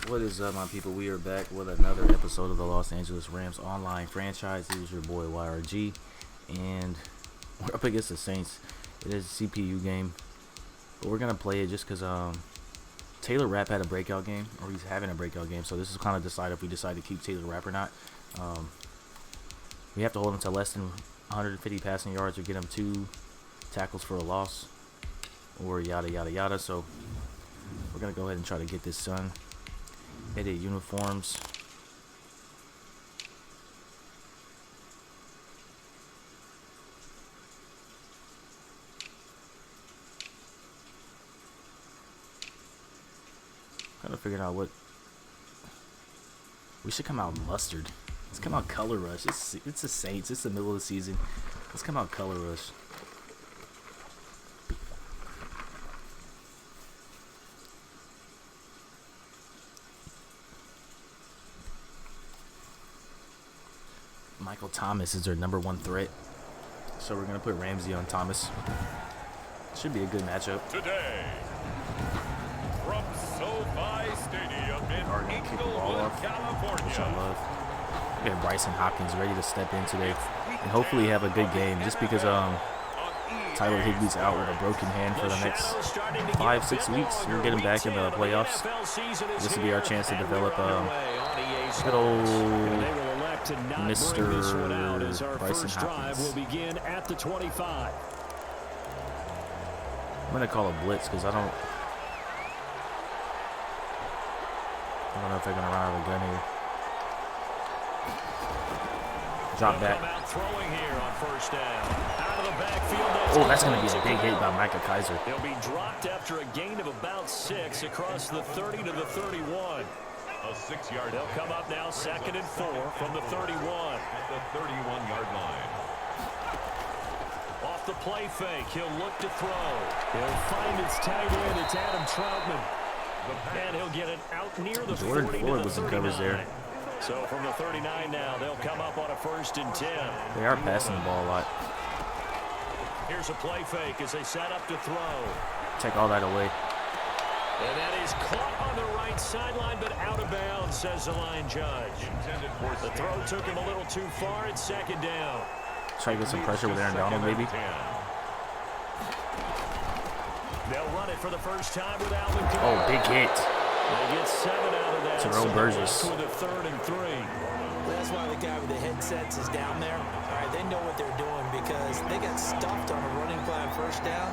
What is up, my people? We are back with another episode of the Los Angeles Rams online franchise. It was your boy YRG, and we're up against the Saints. It is a CPU game, but we're gonna play it just because Taylor Rapp had a breakout game, or he's having a breakout game. So this is kind of decide if we decide to keep Taylor Rapp or not. We have to hold him to less than 150 passing yards or get him 2 tackles for a loss, or yada yada yada. So we're gonna go ahead and try to get this done. Edit uniforms. Kind of figuring out what we should come out mustard. Let's come out color rush. It's the Saints. It's the middle of the season. Let's come out color rush. Michael Thomas is their #1 threat, so we're gonna put Ramsey on Thomas. Should be a good matchup. Today, from SoFi Stadium in Inglewood, California, which I love. We got Bryson Hopkins ready to step in today, and hopefully have a good game. Just because Tyler Higbee's out with a broken hand for the next 5-6 weeks, we'll get him back in the playoffs. This will be our chance to develop good old Mr. Bryson Hopkins. Will begin at the 25. I'm gonna call a blitz because I don't know if they're gonna run out of a gun here. Drop back. Oh, that's gonna be a big hit by Micah Kaiser. He'll be dropped after a gain of about 6 across the 30 to the 31. A 6-yard. They'll come up now, 2nd and 4 from the 31. At the 31-yard line. Off the play fake, he'll look to throw. He'll find his tight end. It's Adam Troutman. And he'll get it out near the 40 to the 39. So from the 39 now, they'll come up on a 1st and 10. They are passing the ball a lot. Here's a play fake as they set up to throw. Take all that away. And that is caught on the right sideline, but out of bounds, says the line judge. The throw took him a little too far. It's 2nd down. Try to get some pressure with Aaron Donald, maybe. They'll run it for the first time with Alvin Kamara. Oh, big hit. They get 7 out of that. Terrell Burgess. With a 3rd and 3. That's why the guy with the headsets is down there. All right, they know what they're doing because they got stuffed on a running play on 1st down.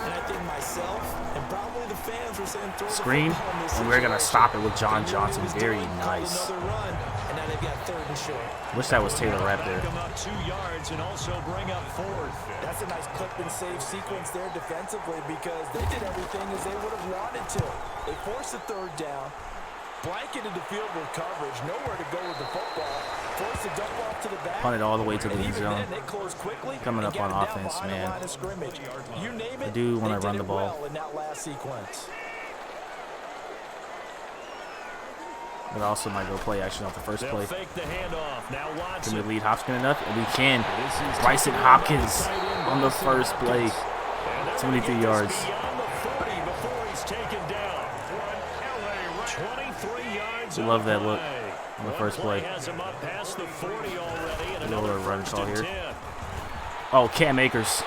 And I think myself and probably the fans were saying throw screen, and we're gonna stop it with John Johnson. Very nice. Another run, and now they've got 3rd and short. Wish that was Taylor Rapp there. Come up 2 yards and also bring up 4th. That's a nice clip and save sequence there defensively because they did everything as they would have wanted to. They forced the 3rd down, blanketed the field with coverage, nowhere to go with the football, forced the dump off to the back. Punted all the way to the end zone. They closed quickly. Coming up on offense, man. You name it, I do want to run the ball. well in that last sequence. But I also might go play action off the first play. Fake the handoff. Now Can we lead Hopkins enough? And we can. Bryson Hopkins on the first play. 73 yards. We love that look on the first play. A little run call here. Oh, Cam Akers.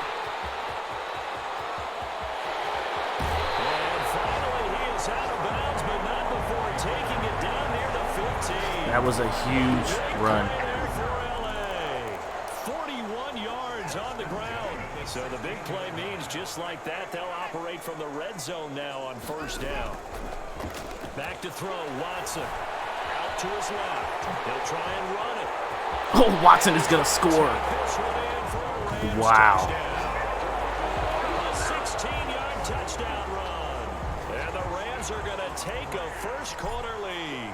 That was a huge run. 41 yards on the ground. So the big play means just like that, they'll operate from the red zone now on 1st down. Back to throw, Watson. Out to his left. He'll try and run it. Oh, Watson is going to score. Wow. A 16-yard touchdown run. And the Rams are going to take a 1st quarter lead.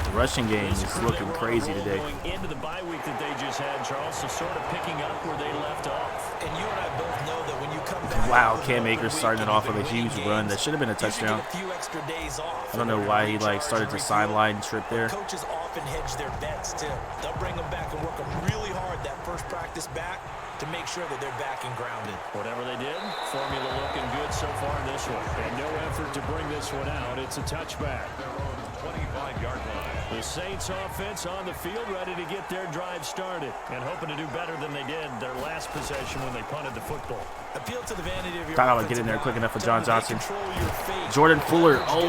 The rushing game is looking crazy today. Going into the bye week that they just had, Charles, so sort of picking up where they left off. And you and I both know that when you come back. Wow, Cam Akers starting it off with a huge run. That should have been a touchdown. I don't know why he started to sideline trip there. Coaches often hedge their bets too. They'll bring them back and work them really hard that first practice back to make sure that they're back and grounded. Whatever they did, formula looking good so far this one. And no effort to bring this one out. It's a touchback. 25-yard line. The Saints offense on the field, ready to get their drive started and hoping to do better than they did their last possession when they punted the football. Appeal to the vanity of your Thought I would get in there quick enough for John Johnson. Control your fate. Jordan Fuller. Win the Oh,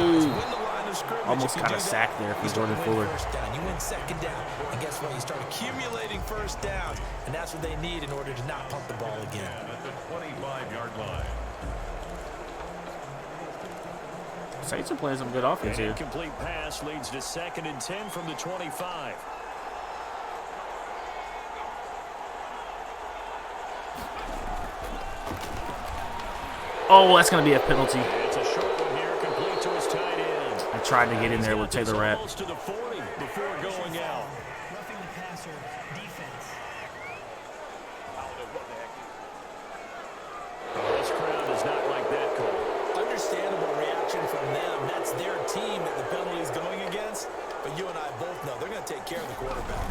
line of scrimmage. almost If you got a do sack that, there for you start Jordan to win Fuller. first down. You win second down. And guess what? You start accumulating first downs. And that's what they need in order to not punt the ball again. At the 25-yard line. Saints are playing some good offense An here. incomplete pass leads to 2nd and 10 from the 25. Oh, that's going to be a penalty. It's a short one here, complete to his tight end. I tried to get in there with Taylor Rapp. Almost to the 40 before going out. Roughing the passer defense. This crowd does not like that call. Understandable reaction from them. That's their team that the penalty is going against. But you and I both know they're going to take care of the quarterback.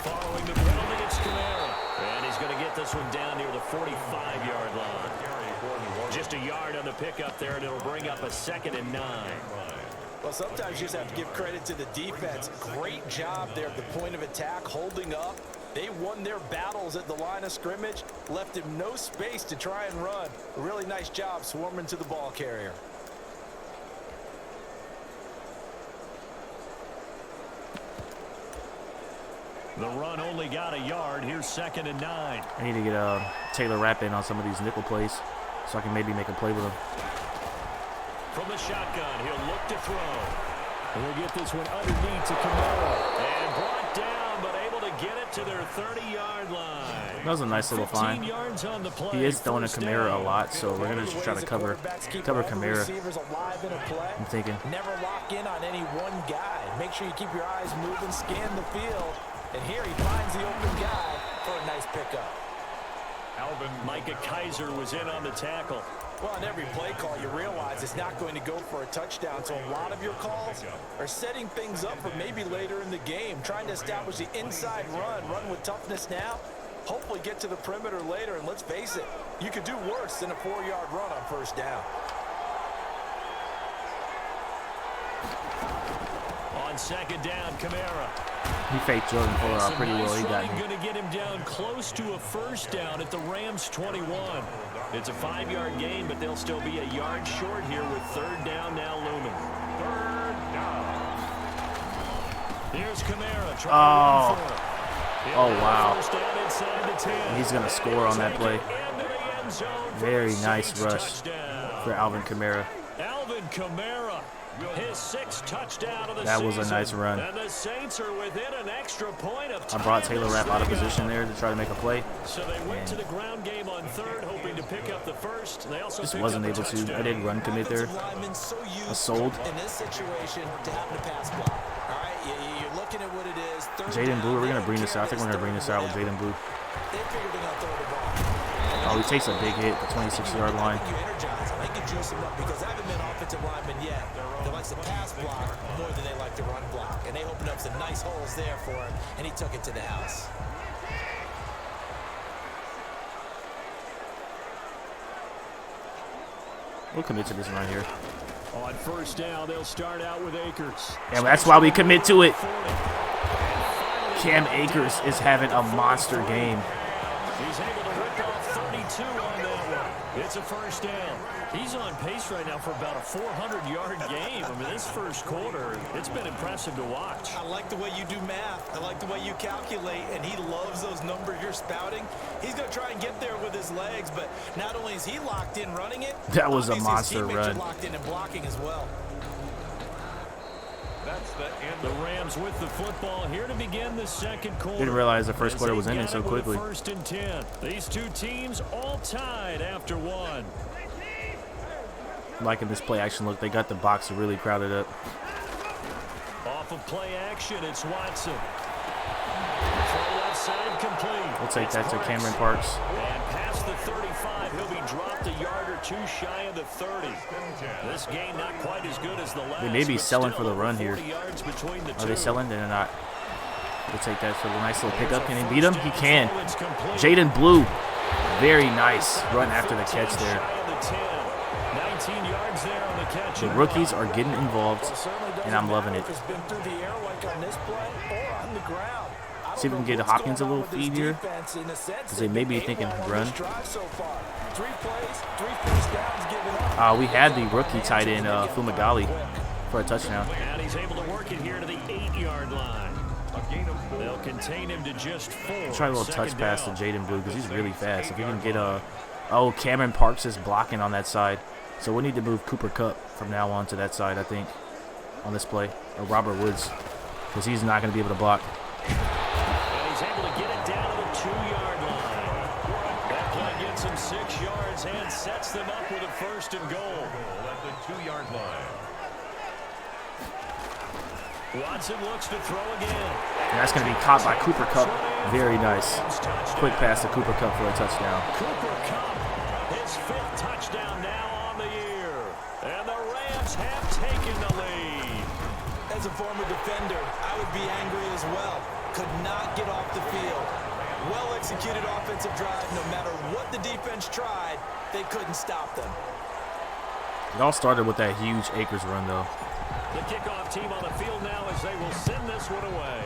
Following the penalty, it's Kamara. And he's going to get this one down near the 45-yard line. Just a yard on the pickup there, and it'll bring up a 2nd and 9. Well, sometimes you just have to give credit to the defense. Great job there at the point of attack, holding up. They won their battles at the line of scrimmage, left him no space to try and run. A really nice job swarming to the ball carrier. The run only got a yard. Here's 2nd and 9. I need to get Taylor Rapp in on some of these nickel plays so I can maybe make a play with him. From the shotgun, he'll look to throw. And he'll get this one underneath to Kamara. And brought down, but able to get it to their 30-yard line. That was a nice little 15 find. yards on the play. He is throwing a First Kamara down. a lot, so we're going to just try to cover Kamara. Receivers alive in a play. I'm thinking. Never lock in on any one guy. Make sure you keep your eyes moving, scan the field. And here he finds the open guy for a nice pickup. Micah Kaiser was in on the tackle. Well, on every play call, you realize it's not going to go for a touchdown. So a lot of your calls are setting things up for maybe later in the game, trying to establish the inside run with toughness now, hopefully get to the perimeter later. And let's face it, you could do worse than a 4-yard run on first down. On 2nd down, Kamara. He faked Jordan Fuller out pretty well. He got Nice me. running, going to get him down close to a first down at the Rams 21. It's a 5-yard gain, but they'll still be a yard short here with 3rd down now looming. 3rd down. Here's Kamara trying Oh. to run for it. Oh, wow. First down inside the 10. He's going to score on that play. Into the end zone for Very a nice Saints rush touchdown. for Alvin Kamara. Alvin Kamara, his 6th touchdown of the That was season. a nice run. And the Saints are within an extra point of I brought tying Taylor this Rapp out of thing up. position there to try to make a play. So they went to the ground game on 3rd, hoping to pick up the first. They also Just picked wasn't up a able to. touchdown. I did run commit there. Offensive linemen so used I sold. in this situation to having to pass block. All right, you're looking at what it is. Jaden Blue, we're going to bring this out. I think we're going to bring this out with Jaden Blue. They figured they're going to throw the ball. Oh, he takes a big hit at the 26-yard line. You energize them. They can juice them up because I haven't been offensive linemen yet that likes to pass block more than they like to run block. And they opened up some nice holes there for him, and he took it to the house. We'll commit to this run here. On first down, they'll start out with Akers. And that's why we commit to it. Cam Akers is having a monster game. He's able to rip off 32 on that one. It's a first down. He's on pace right now for about a 400-yard game. I mean, this first quarter, it's been impressive to watch. I like the way you do math. I like the way you calculate, and he loves those numbers you're spouting. He's going to try and get there with his legs, but not only is he locked in running it, That was a obviously his monster teammates run. are locked in and blocking as well. That's the end. The Rams with the football here to begin the second quarter. Didn't realize the first As quarter they was ending got so it with quickly. 1st and 10. These two teams all tied after one. Liking this play action look. They got the box really crowded up. Off of play action, it's Watson. Throw left side complete. We'll take It's that to Parks. Cameron Parks. And past the 35, he'll be dropped a yard or two shy of the 30. This game not quite as good as the last. They may be but selling still for the over run here. 40 yards between the Are they two. selling? They're not. We'll take that for the nice little pickup. Can he beat him? He can. Throw, it's complete. Jaden Blue. Very nice run after the catch 15 there. shy of the 10. 17 yards there on the catch. The rookies are getting involved, and I'm loving it. See if we can get Hopkins a little feed here, because they may be thinking run. We had the rookie tight end, Fumagalli, for a touchdown. And he's able to work it here to the 8-yard line. They'll contain him to just 4. Try a little touch pass to Jaden Blue, because he's really fast. If we can get oh, Cameron Parks is blocking on that side. So we need to move Cooper Kupp from now on to that side, I think, on this play. Or Robert Woods, because he's not going to be able to block. And he's able to get it down to the 2-yard line. That play gets him 6 yards and sets them up with a 1st and goal. At the 2-yard line. Watson looks to throw again. And that's going to be caught by Cooper Kupp. Very nice. Quick pass to Cooper Kupp for a touchdown. Cooper Kupp, his 5th touchdown now on the year. And the Rams have taken the lead. As a former defender, I would be angry as well. Could not get off the field. Well-executed offensive drive. No matter what the defense tried, they couldn't stop them. It all started with that huge Akers run, though. The kickoff team on the field now as they will send this one away.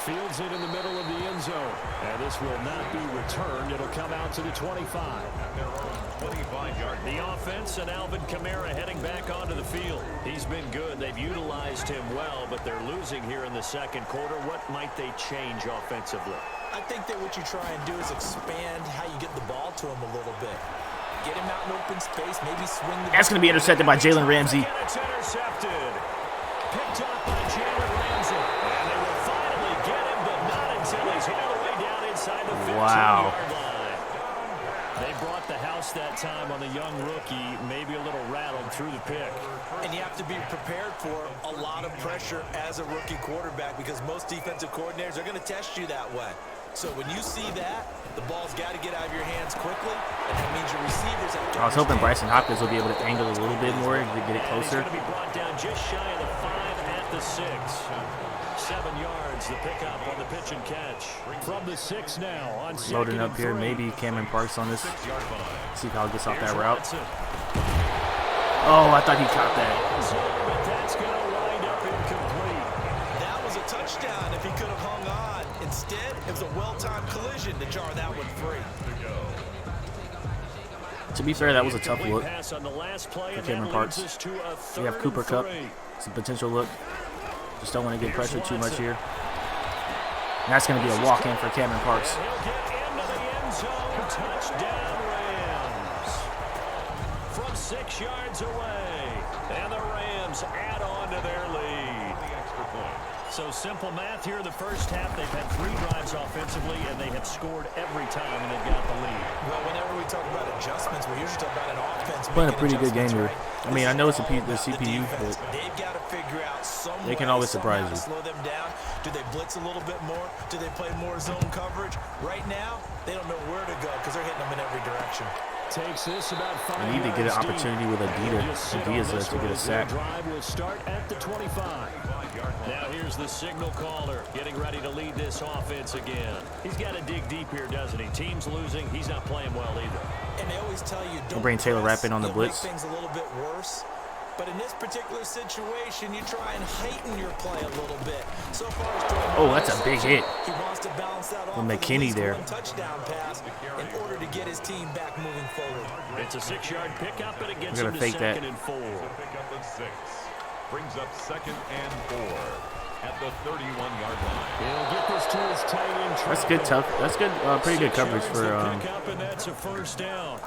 Fields it in the middle of the end zone. And this will not be returned. It'll come out to the 25. Their own 25-yard line. The offense and Alvin Kamara heading back onto the field. He's been good. They've utilized him well, but they're losing here in the second quarter. What might they change offensively? I think that what you try and do is expand how you get the ball to him a little bit. Get him out in open space, maybe swing the... That's going to be intercepted by Jalen Ramsey. And it's intercepted. Picked up by Jalen Ramsey. And they will finally get him, but not until he's all the way down inside the 15-yard line. They brought the house that time on the young rookie, maybe a little rattled through the pick. And you have to be prepared for a lot of pressure as a rookie quarterback because most defensive coordinators are going to test you that way. So when you see that, the ball's got to get out of your hands quickly, and that means your receivers have to... I was hoping Bryson Hopkins will be able to angle a little bit more and get it closer. He's going to be brought down just shy of the 5 at the 6. 7 yards, the pickup on the pitch and catch. From the 6 now on second Loading up and here, 3. maybe Cameron Parks on this. 6-yard line. See how it gets off that Here's route. Watson. Oh, I thought he caught that. But that's going to wind up incomplete. That was a touchdown if he could have hung on. Instead, it was a well-timed collision to jar that one free. To be fair, that was a tough look Pass on the last play, for and Cameron that Parks. leads us to a We have 3rd Cooper and Kupp. 3. It's a potential look. Just don't want to get pressured too much here. And that's going to be a walk-in for Cameron Parks. And he'll get into the end zone. Touchdown, Rams. From 6 yards away. And the Rams add on to their lead. The extra point. So simple math here in the first half. They've had 3 drives offensively, and they have scored every time, and they've got the lead. Well, whenever we talk about adjustments, we usually talk about an offense Playing a making pretty good game here. adjustments, I mean, I know it's the This is all CPU, about the defense. but They've got to figure out some they can way, always surprise somehow to you. slow them down. Do they blitz a little bit more? Do they play more zone coverage? Right now, they don't know where to go because they're hitting them in every direction. Takes this about 5 they need to get an yards deep. opportunity with Adidas to get a sack. Drive will start at the 25. Now here's the signal caller getting ready to lead this offense again. He's got to dig deep here, doesn't he? Team's losing. He's not playing well either. And they always tell you, don't bring Taylor press, Rapp in on the you'll make blitz. things a little bit worse. But in this particular situation, you try and heighten your play a little bit. So far as Oh, that's a big hit. He wants to balance that off With with at McKinney least there. one touchdown pass in order to get his team back moving forward. It's a 6-yard pickup, and it gets We're him gonna to fake that. 2nd and 4. Pickup of 6. Brings up 2nd and 4 at the 31-yard line. He'll get this to his tight end. That's good, tough. That's good, pretty good coverage for Pickup, and that's a 1st down.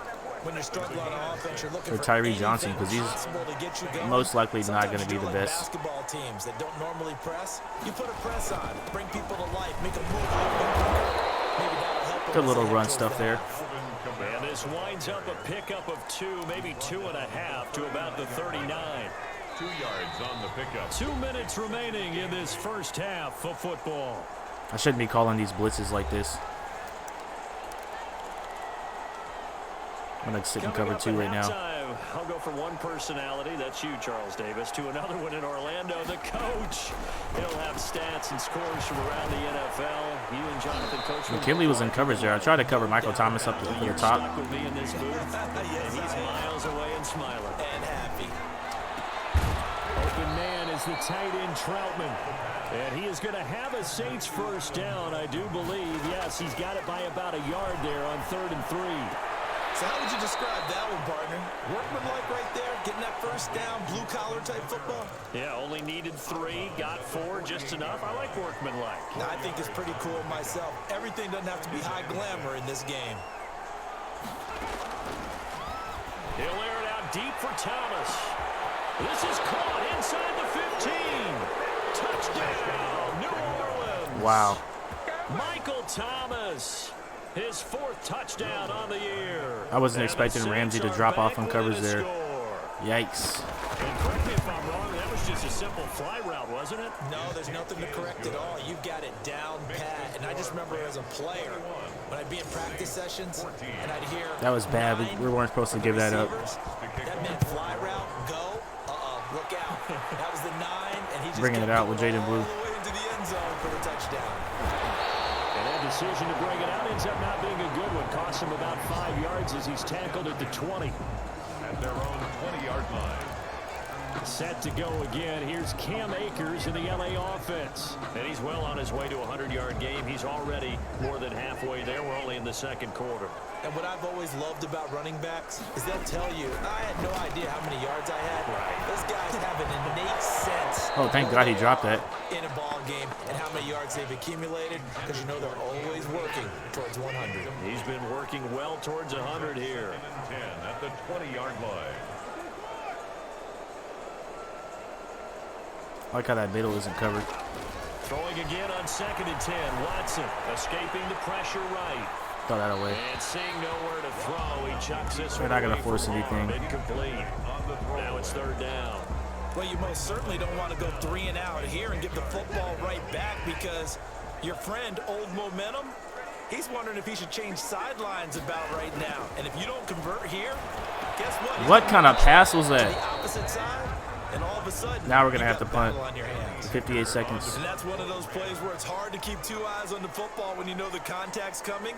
When you're struggling on offense, you're looking for Tyree Johnson, because he's most likely not going to be the best. Basketball teams that don't normally press, you put a press on, bring people to life, make them move a little bit quicker. Maybe that'll help them Good as little they run head stuff towards there. that. And this winds up a pickup of 2, maybe 2.5 to about the 39. 2 yards on the pickup. 2 minutes remaining in this first half of football. I shouldn't be calling these blitzes like this. I'm going to sit in cover 2 right now. I'll go from one personality, that's you, Charles Davis, to another one in Orlando, the coach. He'll have stats and scores from around the NFL. You and Jonathan, Coach. McKinley was in coverage there. I tried to cover Michael Thomas up to the top. Stuck with me in this booth, and he's miles away and smiling. And happy. Open man is the tight end Troutman. And he is going to have a Saints first down, I do believe. Yes, he's got it by about a yard there on 3rd and 3. So how would you describe that one, partner? Workmanlike right there, getting that first down, blue-collar type football? Yeah, only needed 3, got 4, just enough. I like workmanlike. I think it's pretty cool myself. Everything doesn't have to be high glamour in this game. He'll air it out deep for Thomas. This is caught inside the 15. Touchdown, New Orleans. Wow. Michael Thomas. His 4th touchdown on the year. I wasn't expecting Ramsey to drop off on coverage there. Yikes. And correct me if I'm wrong, that was just a simple fly route, wasn't it? No, there's nothing to correct at all. You've got it down pat. And I just remember as a player, when I'd be in practice sessions, and I'd hear That was bad. We weren't supposed to give that up. That meant fly route, go. Look out. That was the 9, and he just Bringing it out with Jaden Blue. all the way into the end zone for the touchdown. And that decision to bring it out ends up not being a good one. Costs him about 5 yards as he's tackled at the 20. At their own 20-yard line. Set to go again. Here's Cam Akers in the LA offense. And he's well on his way to a 100-yard game. He's already more than halfway there. We're only in the 2nd quarter. And what I've always loved about running backs is they'll tell you, I had no idea how many yards I had. Those guys have an innate sense. Oh, thank God he dropped that. In a ball game and how many yards they've accumulated, because you know they're always working towards 100. He's been working well towards 100 here. 10 at the 20-yard line. I like how that middle isn't covered. Throwing again on 2nd and 10. Watson escaping the pressure right. Throw that away. And seeing nowhere to throw, he chucks this They're one not going away to force for anything. incomplete. Now it's 3rd down. Well, you most certainly don't want to go 3 and out here and give the football right back, because your friend, Old Momentum, he's wondering if he should change sidelines about right now. And if you don't convert here, guess what? What kind of pass was To the that? opposite side, and all of a sudden, Now we're going to you have to got punt. battle on your hands. 58 seconds. And that's one of those plays where it's hard to keep 2 eyes on the football when you know the contact's coming,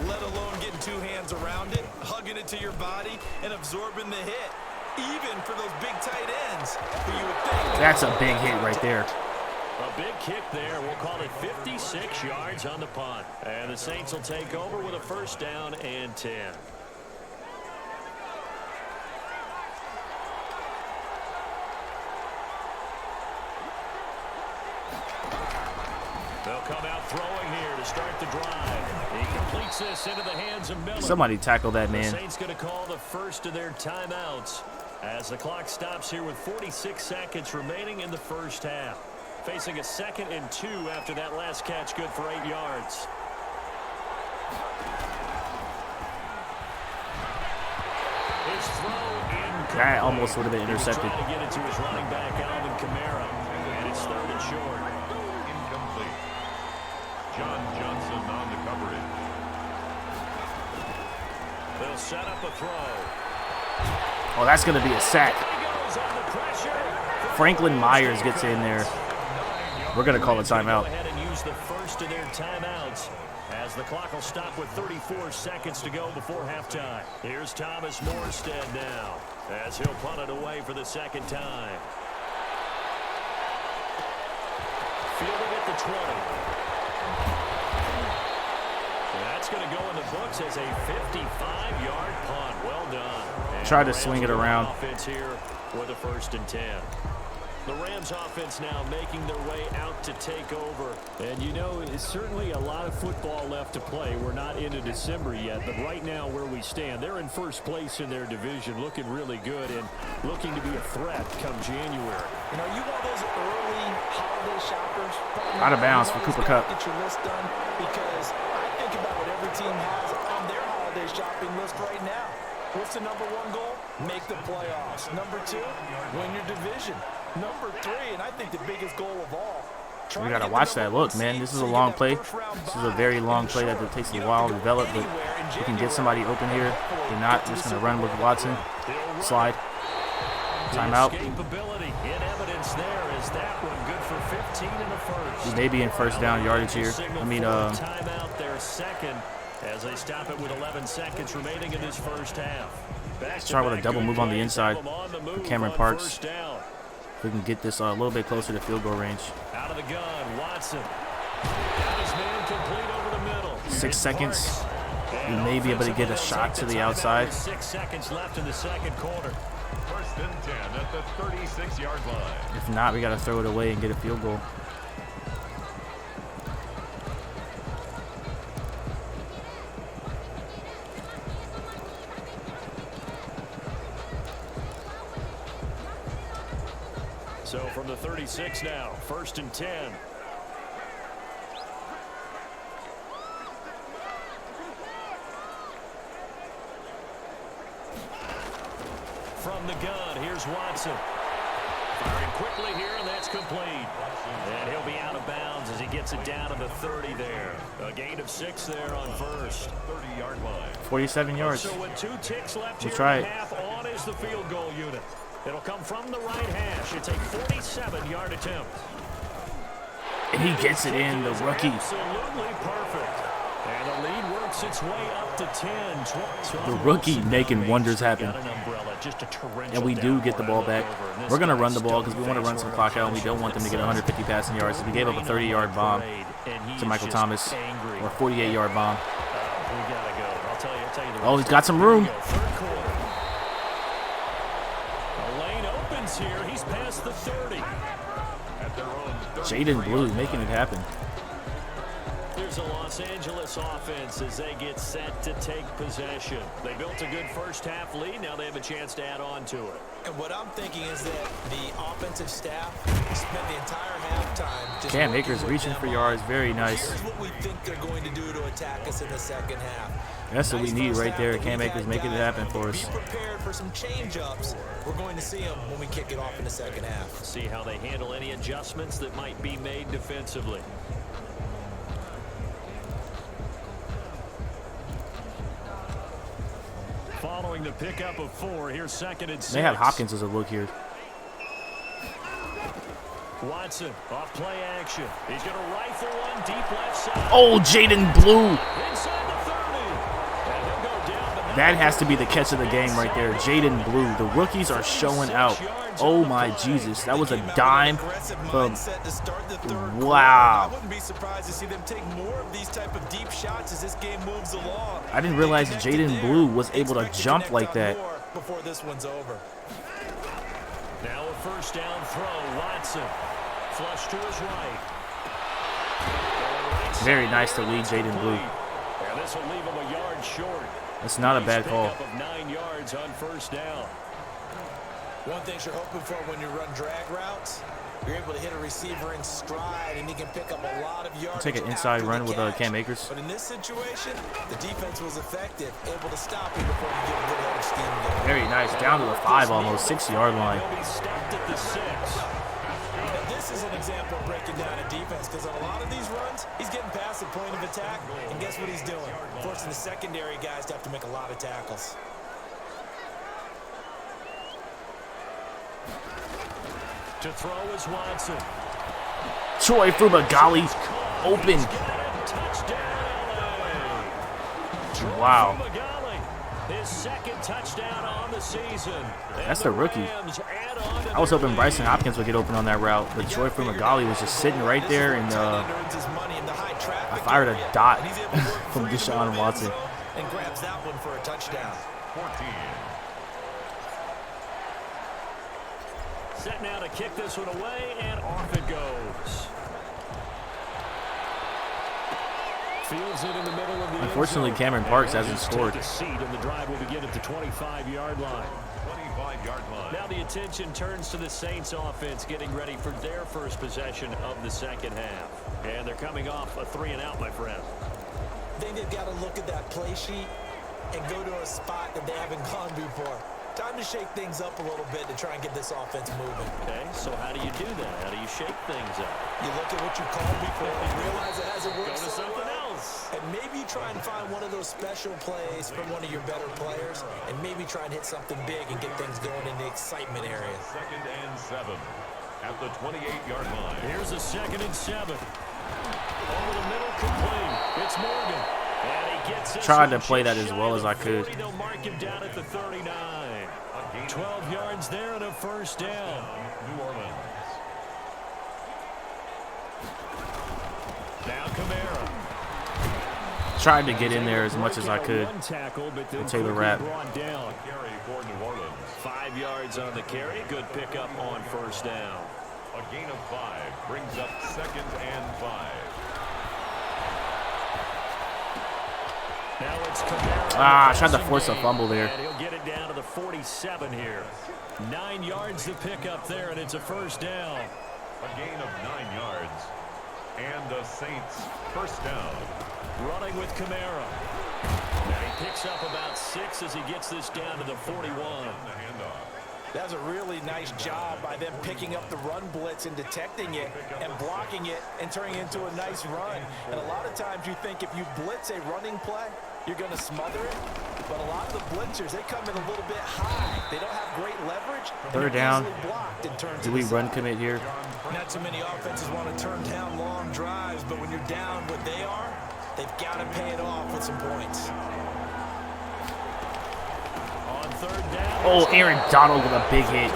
let alone getting 2 hands around it, hugging it to your body, and absorbing the hit, even for those big tight ends who you would think. That's a big hit right there. A big kick there. We'll call it 56 yards on the punt. And the Saints will take over with a 1st down and 10. They'll come out throwing here to start the drive. He completes this into the hands of Miller. Somebody tackle that The man. Saints going to call the first of their timeouts as the clock stops here with 46 seconds remaining in the 1st half. Facing a 2nd and 2 after that last catch, good for 8 yards. His throw incomplete. That almost would have been intercepted. He was trying to get it to his running back, Alvin Kamara, and it's 3rd and short. Incomplete. John Johnson on the coverage. They'll set up a throw. Oh, that's going to be a sack. He goes on the pressure. Franklin Myers gets in there. We're going to call a Go timeout. ahead and use the first of their timeouts as the clock will stop with 34 seconds to go before halftime. Here's Thomas Morstead now as he'll punt it away for the 2nd time. Fielded at the 20. That's going to go in the books as a 55-yard punt. Well done. And Try to the Rams swing it with around. Offense here with a 1st and 10. The Rams offense now making their way out to take over. And you know, it's certainly a lot of football left to play. We're not into December yet, but right now where we stand, they're in 1st place in their division, looking really good and looking to be a threat come January. You know, you want those early holiday shoppers. Out of bounds for Cooper Kupp. Get your list done, because I think about what every team has on their holiday shopping list right now. What's the number 1 goal? Make the playoffs. Number 2, win your division. Number 3, and I think the biggest goal of all, We gotta watch that. Look, man, this is a long play. This is a very long play that takes a while to develop, but we can get somebody open here. If not, we're just gonna run with Watson. Slide. Timeout. We may be in first down yardage here. Timeout their second as they stop it with 11 seconds remaining in this first half. Let's try with a double move on the inside for Cameron Parks. If we can get this a little bit closer to field goal range. Out of the gun, Watson. Got his man complete over the middle. 6 seconds. We may be able to get a shot to the outside. 6 seconds left in the second quarter. First and 10 at the 36-yard line. If not, we got to throw it away and get a field goal. So from the 36 now, first and 10. From the gun, here's Watson. Firing quickly here, and that's complete. And he'll be out of bounds as he gets it down to the 30 there. A gain of 6 there on first. 30-yard line. 47 yards. So with 2 ticks left We'll here try in it. half, on is the field goal unit. It'll come from the right hash. It's a 47-yard attempt. And he gets it in, the rookie. Absolutely perfect. And the lead works its way up to 10. The rookie making wonders happen. Got an umbrella, just a torrential And we do get the ball back. downpour over. And We're going to this run the guy's ball still because we want to run some clock out, and we don't want them to get 150 passing yards. So we gave up a 30-yard bomb to Michael Thomas, or a 48-yard bomb. We gotta go. I'll tell you the Oh, he's got some room. Third quarter. The lane opens here. He's past the 30. At their own Jaden Blue making it happen. Here's a Los Angeles offense as they get set to take possession. They built a good first half lead. Now they have a chance to add on to it. And what I'm thinking is that the offensive staff spent the entire halftime just Cam working Akers with reaching them for on, yards. Very nice. here's what we think they're going to do to attack us in the second half. That's what we need first right half there. that Cam we've Akers had making it guys happen for us. Be prepared for some change-ups. We're going to see them when we kick it off in the second half. See how they handle any adjustments that might be made defensively. Following the pickup of 4, here's second and 6. They have Hopkins as a look here. Watson off play action. He's going to rifle one deep left side. Oh, Jaden Blue. Inside the 30. And he'll go down, but That has to be the catch of the game right there. Jaden Blue. The rookies are showing out. Oh, my Jesus. That was a dime from... Wow. I wouldn't be surprised to see them take more of these type of deep shots as this game moves along. I didn't realize Jaden Blue was able to jump like that. Before this one's over. now a first down throw. Watson flush to his right. Very nice to lead Jaden Blue. And this will leave him a yard short. That's not a bad call. Pickup of 9 yards on first down. One thing you're hoping for when you run drag routes, you're able to hit a receiver in stride, and he can pick up a lot of yards. Take an inside run with Cam Akers. But in this situation, the defense was effective, able to stop him before he get a good head of steam going. Very nice. Down to the 5, almost 6-yard line. He'll be stopped at the 6. Now, this is an example of breaking down a defense, because on a lot of these runs, he's getting past the point of attack, and guess what he's doing? Forcing the secondary guys to have to make a lot of tackles. To throw is Watson. Troy Fumagalli open. Wow. His second touchdown on the season. That's the rookie. I was hoping Bryson Hopkins would get open on that route, but Troy Fumagalli was just sitting right there, and I fired a dot from Deshaun Watson. And grabs that one for a touchdown. 14. Set now to kick this one away, and off it goes. Fields it in the middle of the Unfortunately, end zone. Cameron Parks And hasn't he'll scored. take a seat, and the drive will begin at the 25-yard line. 25-yard line. Now the attention turns to the Saints offense getting ready for their first possession of the second half. And they're coming off a 3-and-out, my friend. I think they've got to look at that play sheet and go to a spot that they haven't gone before. Time to shake things up a little bit to try and get this offense moving. Okay, so how do you do that? How do you shake things up? You look at what you called before and realize it hasn't worked. Go to so something well. else. And maybe you try and find one of those special plays from one of your better players, and maybe try and hit something big and get things going in the excitement area. 2nd and 7 at the 28-yard line. Here's a 2nd and 7. Over the middle, complete. It's Morgan. And he gets this Tried to one play that just as shy well of as I the could. 40. They'll mark him down at the 39. 12 yards there and a first down. New Orleans. Now Kamara. Tried to get in there as much as I could. One tackle, but then Taylor quickly Rapp. brought down. Carry for New Orleans. 5 yards on the carry. Good pickup on first down. A gain of 5 brings up 2nd and 5. Now it's Kamara. I tried to force a fumble there. And he'll get it down to the 47 here. 9 yards to pick up there, and it's a first down. A gain of 9 yards. And the Saints first down. Running with Kamara. Now he picks up about 6 as he gets this down to the 41. The handoff. That was a really nice job by them picking up the run blitz and detecting it and blocking it and turning it into a nice run. And a lot of times you think if you blitz a running play, you're going to smother it. But a lot of the blitzers, they come in a little bit high. They don't have great leverage. Third down. Do we run commit here? Not too many offenses want to turn down long drives, but when you're down what they are, they've got to pay it off with some points. On third down. Oh, Aaron Donald with a big hit.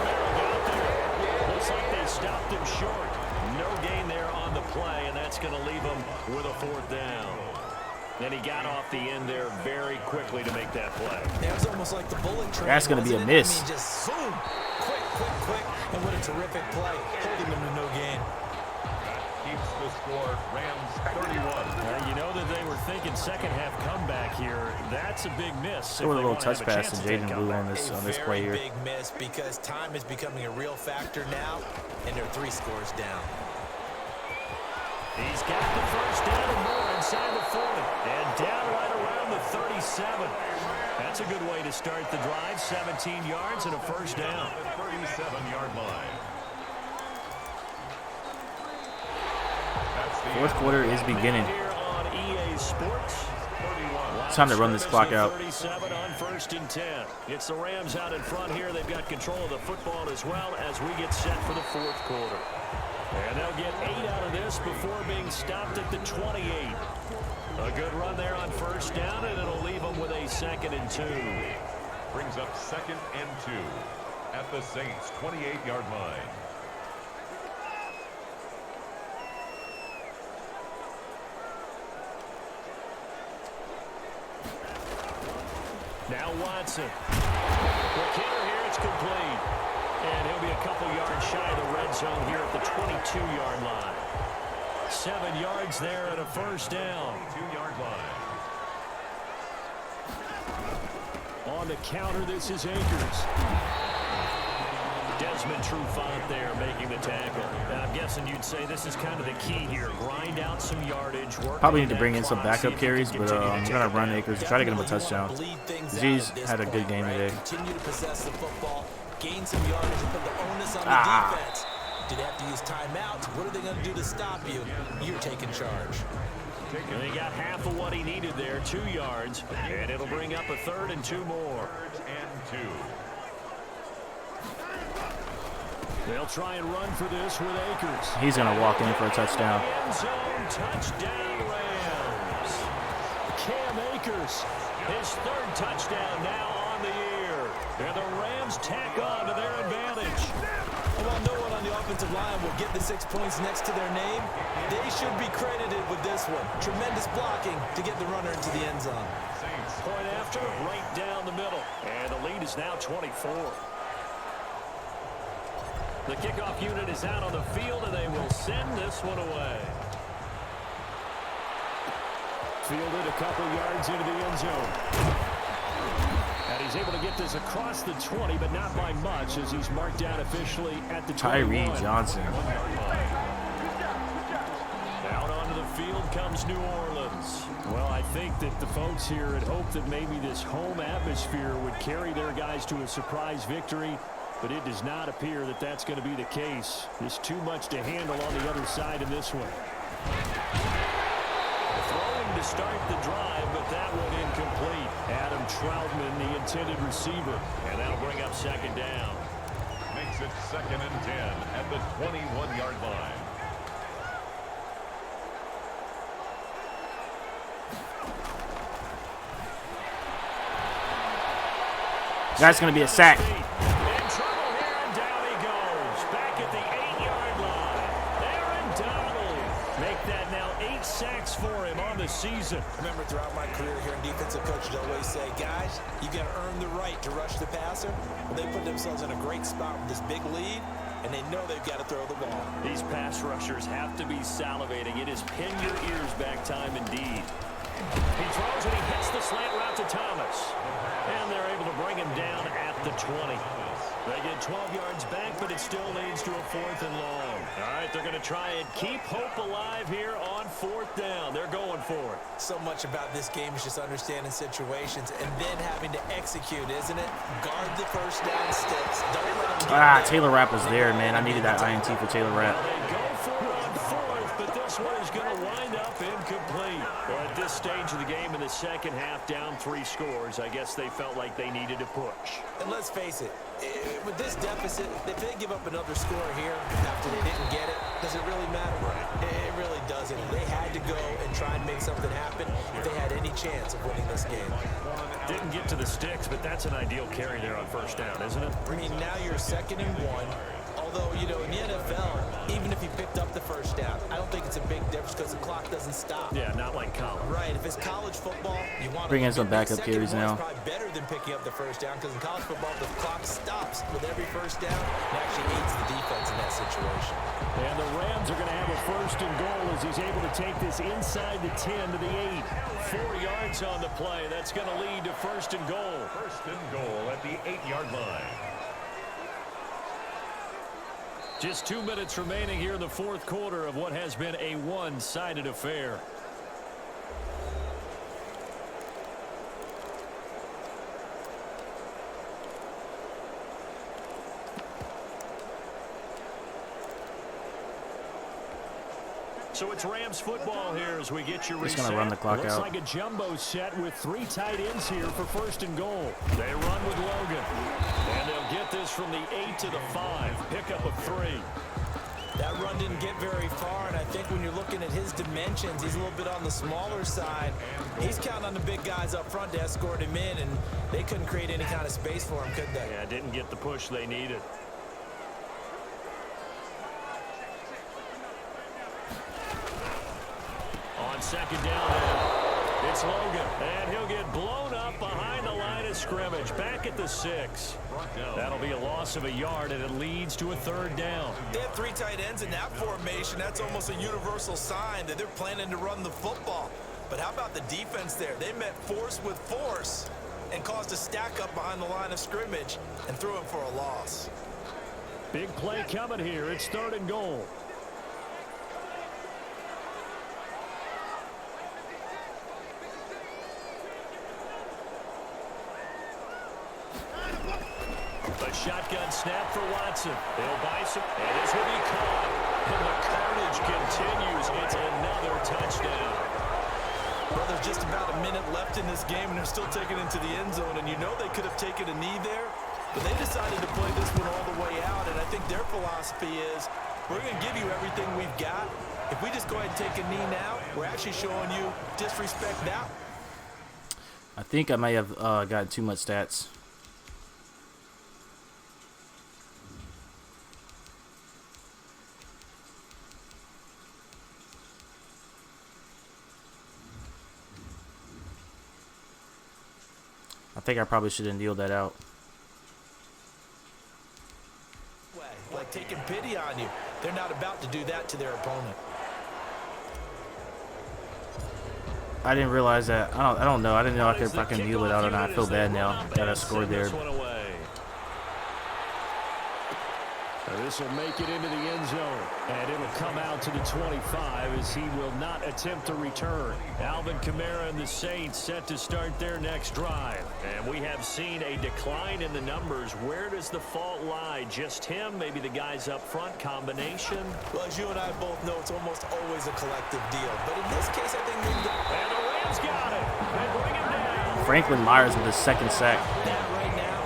Looks like they stopped him short. No gain there on the play, and that's going to leave him with a 4th down. And he got off the end there very quickly to make that play. Yeah, it was almost like the bullet train. That's going to be a miss. I mean, just zoom, quick, and what a terrific play, holding them to no gain. Keeps the score. Rams 31. You know that they were thinking second half comeback here. That's a big miss. Throw a little touch pass to Jaden Blue on this play here. A very big miss because time is becoming a real factor now, and they're 3 scores down. He's got the first down and more inside the 40. And down right around the 37. That's a good way to start the drive. 17 yards and a first down. 37-yard line. Fourth quarter is beginning. Here on EA Sports. It's time to run this clock out. 37 on 1st and 10. It's the Rams out in front here. They've got control of the football as well as we get set for the 4th quarter. And they'll get 8 out of this before being stopped at the 28. A good run there on first down, and it'll leave them with a 2nd and 2. Brings up 2nd and 2 at the Saints' 28-yard line. Now Watson. Quick hitter here, it's complete. And he'll be a couple yards shy of the red zone here at the 22-yard line. 7 yards there and a first down. 2-yard line. On the counter, this is Akers. Desmond Trufant there making the tackle. Now, I'm guessing you'd say this is kind of the key here. Grind out some yardage. Probably need to bring in some backup carries, but I'm going to run Akers to try to get him a touchdown. G's had a good game today. Continue to possess the football, gain some yardage, and put the onus on the defense. Do they have to use timeouts? What are they going to do to stop you? You're taking charge. And he got half of what he needed there, 2 yards, and it'll bring up a 3rd and 2 more. 3rd and 2. They'll try and run for this with Akers. He's going to walk in for a touchdown. End zone touchdown Rams. Cam Akers, his 3rd touchdown now on the year. And the Rams tack on to their advantage. While no one on the offensive line will get the 6 points next to their name, they should be credited with this one. Tremendous blocking to get the runner into the end zone. Point after, right down the middle. And the lead is now 24. The kickoff unit is out on the field, and they will send this one away. Fielded a couple yards into the end zone. And he's able to get this across the 20, but not by much, as he's marked down officially at the 21. Tyree Johnson. Out onto the field comes New Orleans. Well, I think that the folks here had hoped that maybe this home atmosphere would carry their guys to a surprise victory, but it does not appear that that's going to be the case. There's too much to handle on the other side in this one. Throwing to start the drive, but that one incomplete. Adam Troutman, the intended receiver, and that'll bring up second down. Makes it 2nd and 10 at the 21-yard line. That's going to be a sack. In trouble here, and down he goes. Back at the 8-yard line. Aaron Donald. Make that now 8 sacks for him on the season. Remember, throughout my career here in defensive coaches always say, guys, you got to earn the right to rush the passer. Well, they put themselves in a great spot with this big lead, and they know they've got to throw the ball. These pass rushers have to be salivating. It is pin your ears back time indeed. He throws and he hits the slant route to Thomas. And they're able to bring him down at the 20. They get 12 yards back, but it still leads to a 4th and long. All right, they're going to try and keep hope alive here on 4th down. They're going for it. So much about this game is just understanding situations and then having to execute, isn't it? Guard the first down sticks. Don't let them get Taylor Rapp was there, man. I needed that INT for Taylor Rapp. They go for it on 4th, but this one is going to wind up incomplete. Well, at this stage of the game in the second half, down 3 scores, I guess they felt like they needed to push. And let's face it, with this deficit, if they give up another score here after they didn't get it, does it really matter? It really doesn't. They had to go and try and make something happen if they had any chance of winning this game. Didn't get to the sticks, but that's an ideal carry there on first down, isn't it? I mean, now you're 2nd and 1. Although, you know, in the NFL, even if you picked up the first down, I don't think it's a big difference because the clock doesn't stop. Yeah, not like college. Right. If it's college football, you want to bring in some backup carries now. Probably better than picking up the first down because in college football, the clock stops with every first down. It actually aids the defense in that situation. And the Rams are going to have a 1st and goal as he's able to take this inside the 10 to the 8. 4 yards on the play. That's going to lead to 1st and goal. 1st and goal at the 8-yard line. Just 2 minutes remaining here in the 4th quarter of what has been a one-sided affair. So it's Rams football here as we get your reset. Just going to run the clock Looks out. like a jumbo set with 3 tight ends here for 1st and goal. They run with Logan. And they'll get this from the 8 to the 5. Pickup of 3. That run didn't get very far, and I think when you're looking at his dimensions, he's a little bit on the smaller side. He's counting on the big guys up front to escort him in, and they couldn't create any kind of space for him, could they? Yeah, didn't get the push they needed. On 2nd down now, it's Logan, and he'll get blown up behind the line of scrimmage, back at the 6. That'll be a loss of a yard, and it leads to a 3rd down. They have 3 tight ends in that formation. That's almost a universal sign that they're planning to run the football. But how about the defense there? They met force with force and caused a stack up behind the line of scrimmage and threw it for a loss. Big play coming here. It's 3rd and goal. A shotgun snap for Watson. They'll buy some, and this will be caught. And the carnage continues. It's another touchdown. Well, there's just about a minute left in this game, and they're still taking it into the end zone. And you know they could have taken a knee there, but they decided to play this one all the way out. And I think their philosophy is, we're going to give you everything we've got. If we just go ahead and take a knee now, we're actually showing you disrespect now. I think I may have gotten too much stats. I think I probably should have kneeled that out. Like taking pity on you. They're not about to do that to their opponent. I didn't realize that. I don't know. I didn't know if I can kneel it out or not. I feel bad now that I scored there. This will make it into the end zone, and it'll come out to the 25 as he will not attempt to return. Alvin Kamara and the Saints set to start their next drive. And we have seen a decline in the numbers. Where does the fault lie? Just him? Maybe the guys up front? Combination? Well, as you and I both know, it's almost always a collective deal. But in this case, I think maybe And the Rams got it. They bring him down. Franklin Myers with his second sack. that right now,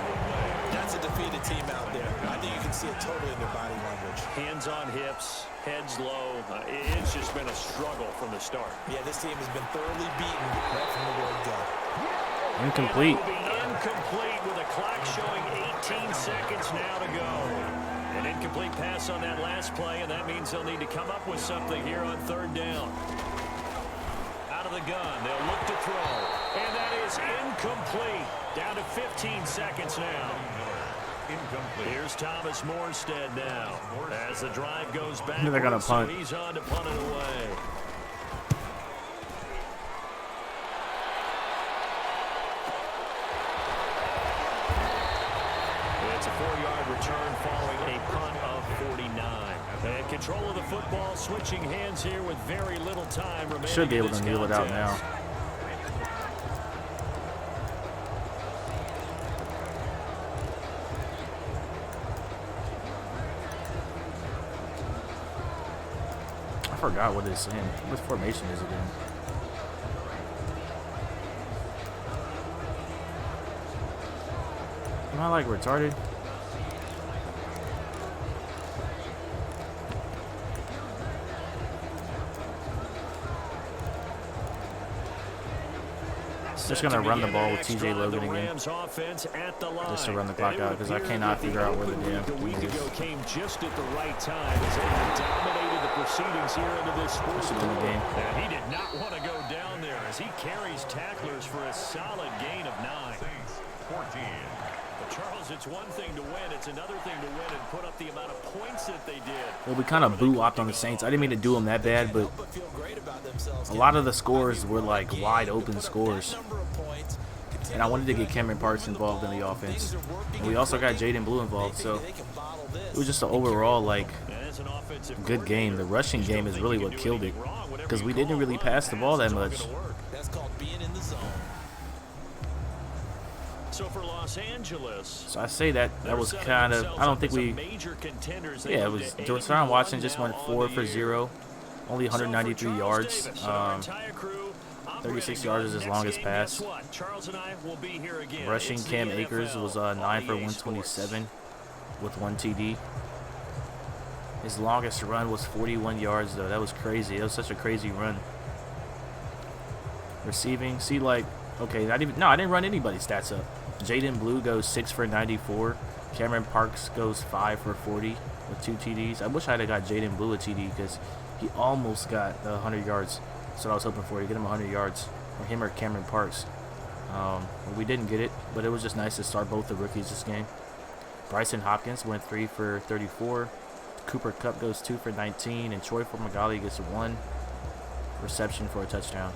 that's a defeated team out there. I think you can see it totally in their body language. Hands on hips, heads low. It's just been a struggle from the start. Yeah, this team has been thoroughly beaten right from the word go. Incomplete. Will be incomplete with a clock showing 18 seconds now to go. An incomplete pass on that last play, and that means they'll need to come up with something here on third down. Out of the gun, they'll look to throw, and that is incomplete. Down to 15 seconds now. Incomplete. Here's Thomas Morstead now as the drive goes back. They're gonna punt. So he's on to punt it away. It's a 4-yard return following a punt of 49. And control of the football switching hands here with very little time remaining. Should be able in this to kneel it out contest. now. I forgot what it's in. What formation is it in? Am I like retarded? Just gonna run the ball with TJ Logan again, just to run the clock out, because I cannot figure out where the damn thing is. Came just at the right time as they dominated the proceedings here into this sports Should win the game. And he did not want to go down there as he carries tacklers for a solid gain of 9. Saints 14. But Charles, it's one thing to win, it's another thing to win and put up the amount of points that they did. Well, we kind of boo-wopped on the Saints. I didn't mean to do them that bad, but a lot of the scores were like wide open scores. And I wanted to get Cameron Parks involved in the offense. And we also got Jaden Blue involved, so it was just an overall like good game. The rushing game is really what killed it, because we didn't really pass the ball that much. That's called being in the zone. So for Los Angeles, So I say that was kind of, I don't think we, yeah, it was, Deshaun Watson just went 4 for 0, only 193 yards, 36 yards is his longest pass. Rushing Cam Akers was 9 for 127 with 1 TD. His longest run was 41 yards though. That was crazy. It was such a crazy run. Receiving, see, like, okay, I didn't run anybody's stats up. Jaden Blue goes 6 for 94. Cameron Parks goes 5 for 40 with 2 TDs. I wish I had got Jaden Blue a TD, because he almost got 100 yards. That's what I was hoping for, to get him 100 yards, or him or Cameron Parks. We didn't get it, but it was just nice to start both the rookies this game. Bryson Hopkins went 3 for 34. Cooper Kupp goes 2 for 19, and Troy Fumagalli gets 1 reception for a touchdown.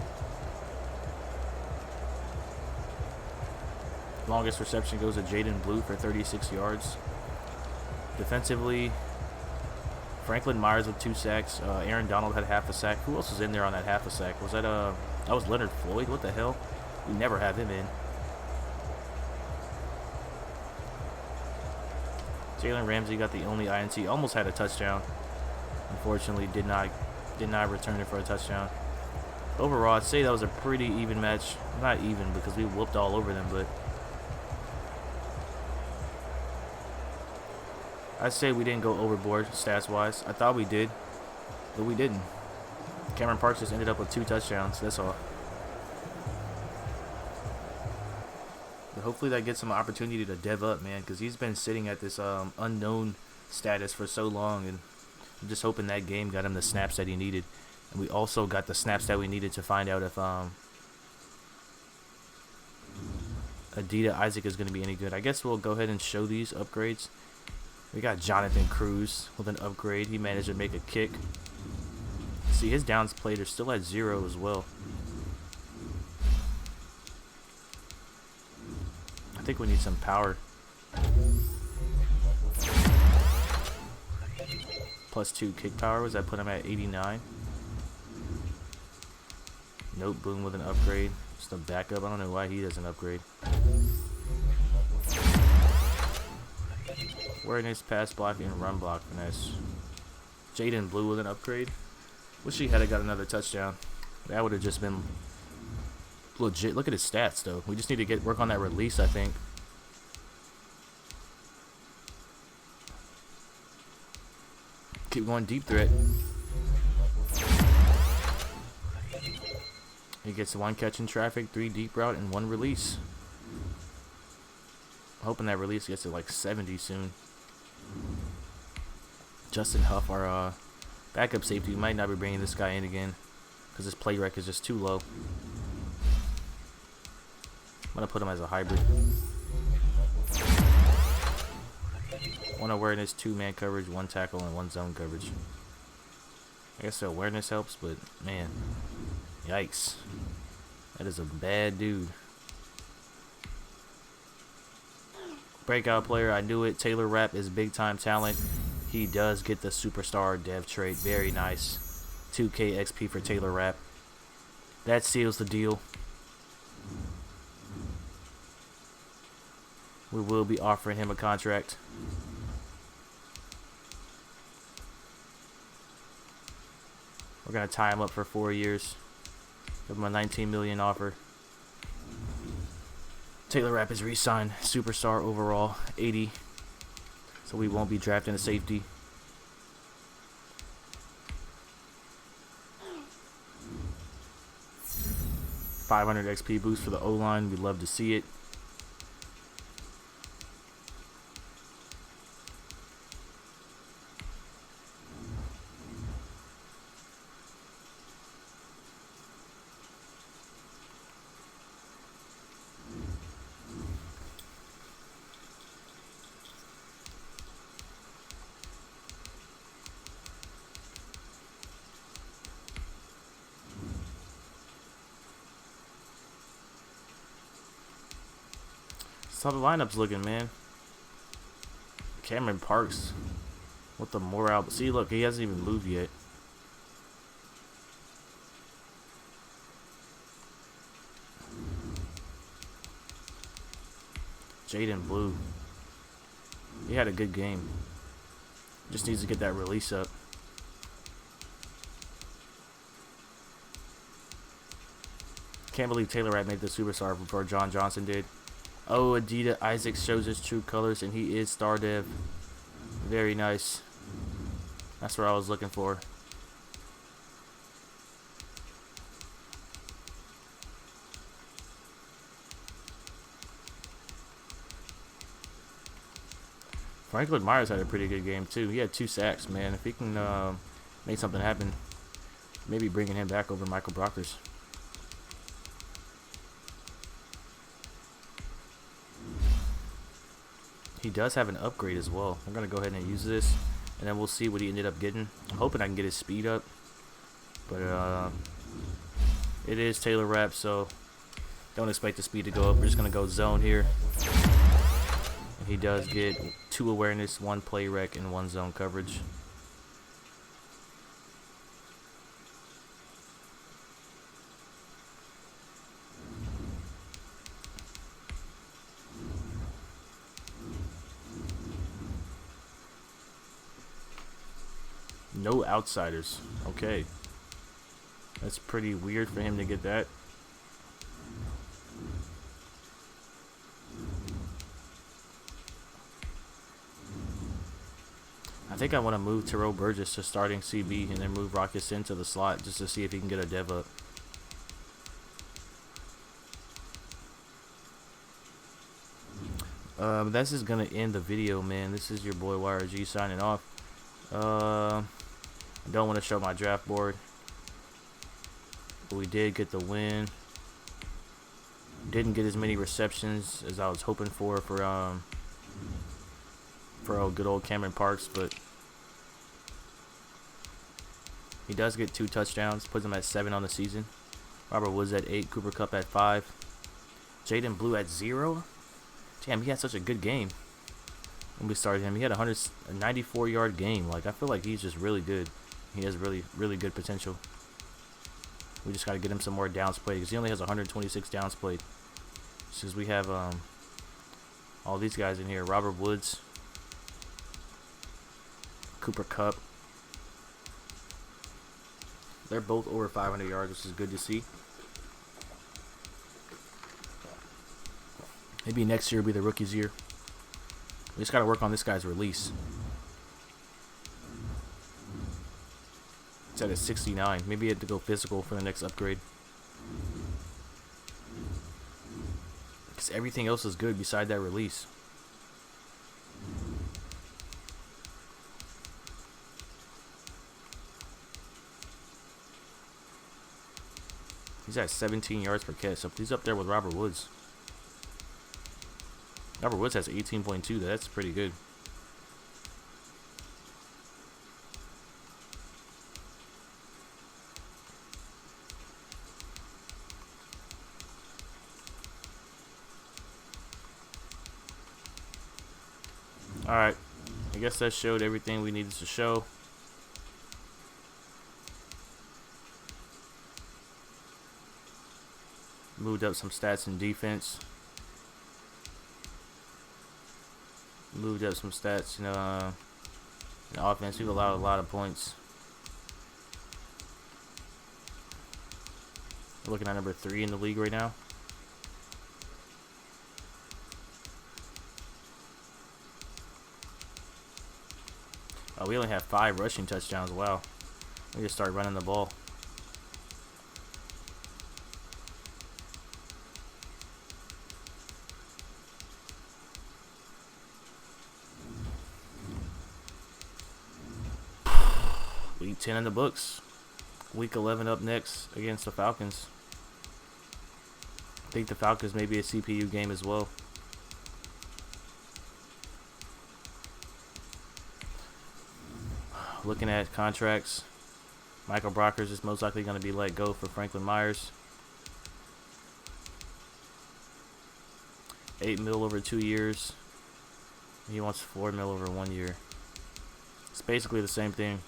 Longest reception goes to Jaden Blue for 36 yards. Defensively, Franklin Myers with 2 sacks. Aaron Donald had half a sack. Who else was in there on that half a sack? Was that that was Leonard Floyd? What the hell? We never have him in. Jalen Ramsey got the only INT. Almost had a touchdown. Unfortunately, did not return it for a touchdown. Overall, I'd say that was a pretty even match. Not even, because we whooped all over them, but I'd say we didn't go overboard stats-wise. I thought we did, but we didn't. Cameron Parks just ended up with 2 touchdowns. That's all. But hopefully that gets him an opportunity to dev up, man, because he's been sitting at this unknown status for so long, and I'm just hoping that game got him the snaps that he needed. And we also got the snaps that we needed to find out if Adida Isaac is going to be any good. I guess we'll go ahead and show these upgrades. We got Jonathan Cruz with an upgrade. He managed to make a kick. See, his downs played are still at 0 as well. I think we need some power. +2 kick power. Was that put him at 89? Nope, Boom with an upgrade. Just a backup. I don't know why he doesn't upgrade. Awareness, pass blocking, and run block finesse. Jaden Blue with an upgrade. Wish he had got another touchdown. That would have just been legit. Look at his stats, though. We just need to work on that release, I think. Keep going deep threat. He gets 1 catch in traffic, 3 deep route, and 1 release. Hoping that release gets to like 70 soon. Justin Huff, our backup safety, might not be bringing this guy in again because his play rec is just too low. I'm gonna put him as a hybrid. 1 awareness, 2 man coverage, 1 tackle, and 1 zone coverage. I guess the awareness helps, but man, yikes. That is a bad dude. Breakout player, I knew it. Taylor Rapp is big time talent. He does get the superstar dev trait. Very nice. 2K XP for Taylor Rapp. That seals the deal. We will be offering him a contract. We're going to tie him up for 4 years. Give him a $19 million offer. Taylor Rapp is re-signed. Superstar overall, 80. So we won't be drafting a safety. $500 XP boost for the O-line. We'd love to see it. That's how the lineup's looking, man. Cameron Parks with the morale. See, look, he hasn't even moved yet. Jaden Blue. He had a good game. Just needs to get that release up. Can't believe Taylor Rapp made the superstar before John Johnson did. Oh, Adida Isaac shows his true colors, and he is star dev. Very nice. That's what I was looking for. Franklin Myers had a pretty good game, too. He had 2 sacks, man. If he can make something happen, maybe bringing him back over Michael Brockers. He does have an upgrade as well. I'm going to go ahead and use this, and then we'll see what he ended up getting. I'm hoping I can get his speed up, but it is Taylor Rapp, so don't expect the speed to go up. We're just going to go zone here. And he does get 2 awareness, 1 play rec, and 1 zone coverage. No outsiders. Okay. That's pretty weird for him to get that. I think I want to move Terrell Burgess to starting CB and then move Rockets into the slot just to see if he can get a dev up. This is going to end the video, man. This is your boy YRG signing off. I don't want to show my draft board, but we did get the win. Didn't get as many receptions as I was hoping for good old Cameron Parks, but he does get 2 touchdowns, puts him at 7 on the season. Robert Woods at 8, Cooper Kupp at 5, Jaden Blue at 0. Damn, he had such a good game. when we started him. He had a 194-yard game. Like, I feel like he's just really good. He has really, really good potential. We just got to get him some more downs played because he only has 126 downs played. Since we have all these guys in here. Robert Woods. Cooper Kupp. They're both over 500 yards, which is good to see. Maybe next year will be the rookie's year. We just got to work on this guy's release. It's at a 69. Maybe he had to go physical for the next upgrade. Because everything else is good beside that release. He's at 17 yards per catch. So he's up there with Robert Woods. Robert Woods has 18.2. That's pretty good. Alright. I guess that showed everything we needed to show. Moved up some stats in defense. Moved up some stats, in offense. We've allowed a lot of points. We're looking at number 3 in the league right now. We only have 5 rushing touchdowns. Wow. We just start running the ball. Week 10 in the books. Week 11 up next against the Falcons. I think the Falcons may be a CPU game as well. Looking at contracts, Michael Brockers is most likely going to be let go for Franklin Myers. $8 million over 2 years. He wants $4 million over 1 year. It's basically the same thing.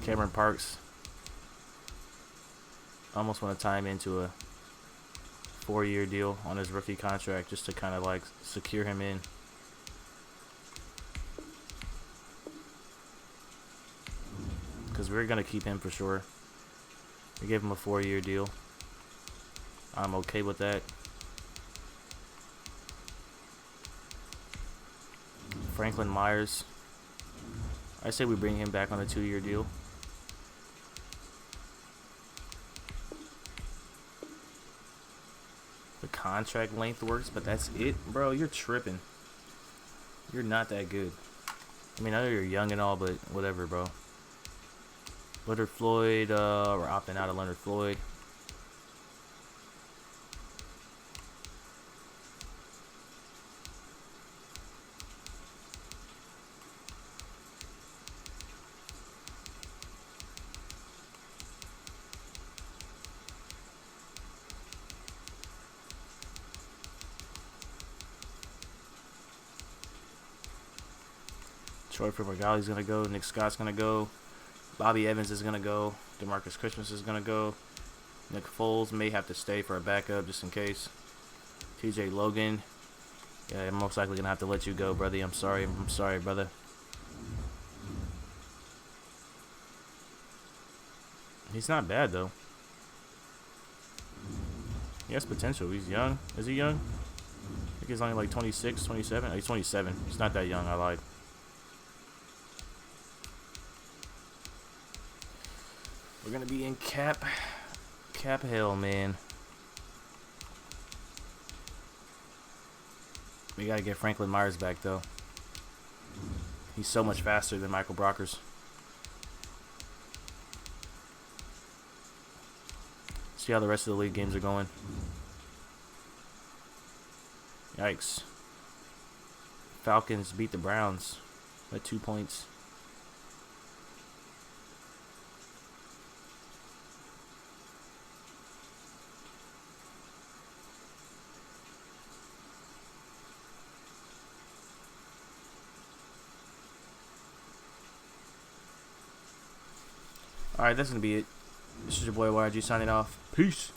Cameron Parks. Almost want to tie him into a 4-year deal on his rookie contract just to kind of like secure him in. Because we're going to keep him for sure. We gave him a 4-year deal. I'm okay with that. Franklin Myers. I say we bring him back on a 2-year deal. The contract length works, but that's it, bro. You're tripping. You're not that good. I mean, I know you're young and all, but whatever, bro. Leonard Floyd, we're opting out of Leonard Floyd. Troy Fumagalli's going to go. Nick Scott's going to go. Bobby Evans is going to go. DeMarcus Christmas is going to go. Nick Foles may have to stay for a backup just in case. TJ Logan. Yeah, I'm most likely going to have to let you go, brother. I'm sorry. I'm sorry, brother. He's not bad, though. He has potential. He's young. Is he young? I think he's only like 26, 27. Oh, he's 27. He's not that young. I lied. We're going to be in cap hell, man. We got to get Franklin Myers back, though. He's so much faster than Michael Brockers. See how the rest of the league games are going. Yikes. Falcons beat the Browns by 2 points. Alright, that's going to be it. This is your boy YRG signing off. Peace.